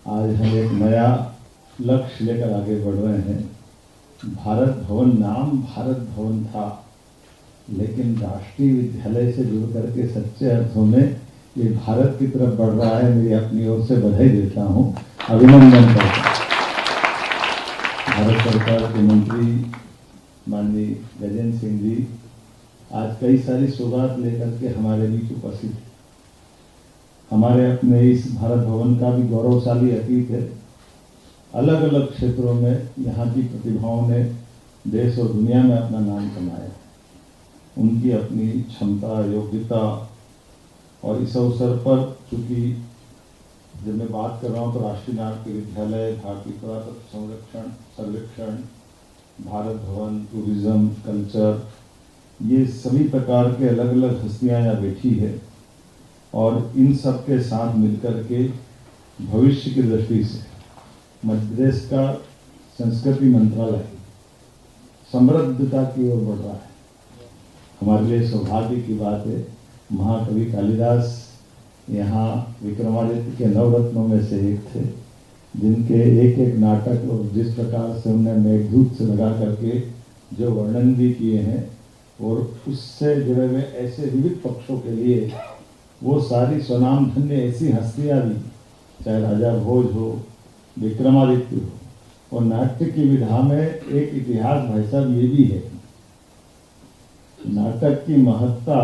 आज हम एक नया लक्ष्य लेकर आगे बढ़ रहे हैं। भारत भवन नाम भारत भवन था, लेकिन राष्ट्रीय विद्यालय से जुड़ करके सच्चे अर्थों में ये भारत की तरफ बढ़ रहा है। मेरी अपनी ओर से बधाई देता हूँ, अभिनंदन करता हूँ। भारत सरकार के मंत्री माननीय गजेंद्र सिंह जी आज कई सारी सौगात लेकर के हमारे बीच उपस्थित हैं। हमारे अपने इस भारत भवन का भी गौरवशाली अतीत है। अलग अलग क्षेत्रों में यहाँ की प्रतिभाओं ने देश और दुनिया में अपना नाम कमाया। उनकी अपनी क्षमता, योग्यता, और इस अवसर पर चूंकि जब मैं बात कर रहा हूँ तो राष्ट्रीय नाट्य विद्यालय, भारतीय पुरातत्व सर्वेक्षण, भारत भवन, टूरिज्म, कल्चर, ये सभी प्रकार के अलग अलग हस्तियाँ यहाँ बैठी है और इन सब के साथ मिलकर के भविष्य की दृष्टि से मध्य प्रदेश का संस्कृति मंत्रालय समृद्धता की ओर बढ़ रहा है। हमारे लिए सौभाग्य की बात है, महाकवि कालिदास यहाँ विक्रमादित्य के नवरत्नों में से एक थे, जिनके एक एक नाटक और जिस प्रकार से उन्हें मेघदूत से लगा करके जो वर्णन भी किए हैं और उससे जुड़े हुए ऐसे विविध पक्षों के लिए वो सारी स्वनाम धन्य ऐसी हस्तियाँ भी, चाहे राजा भोज हो, विक्रमादित्य हो, और नाट्य की विधा में एक इतिहास भाई साहब ये भी है। नाटक की महत्ता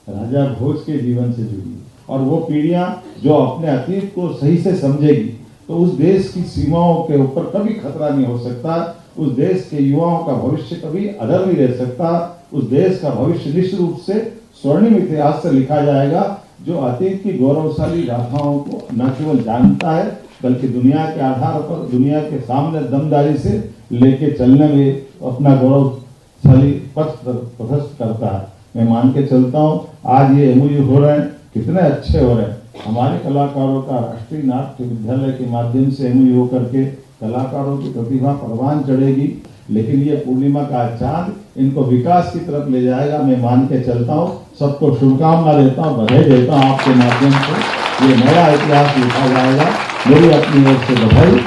राजा भोज के जीवन से जुड़ी है और वो पीढ़ियां जो अपने अतीत को सही से समझेगी तो उस देश की सीमाओं के ऊपर कभी खतरा नहीं हो सकता। उस देश के युवाओं का भविष्य कभी अधर नहीं रह सकता। उस देश का भविष्य निश्चित रूप से स्वर्णिम इतिहास से लिखा जाएगा, जो अतीत की गौरवशाली गाथाओं को न केवल जानता है बल्कि दुनिया के आधार पर, दुनिया के सामने दमदारी से लेके चलने में अपना गौरवशाली पथ प्रशस्त करता है। मैं मान के चलता हूँ आज ये एमओयू हो रहे हैं, कितने अच्छे हो रहे हैं। हमारे कलाकारों का राष्ट्रीय नाट्य विद्यालय के माध्यम से एमओयू होकर के कलाकारों की प्रतिभा परवान चढ़ेगी, लेकिन ये पूर्णिमा का चांद इनको विकास की तरफ ले जाएगा। मैं मान के चलता हूँ, सबको शुभकामना देता हूँ, बधाई देता हूँ। आपके माध्यम से ये नया इतिहास लिखा जाएगा। मेरी अपनी ओर से बधाई।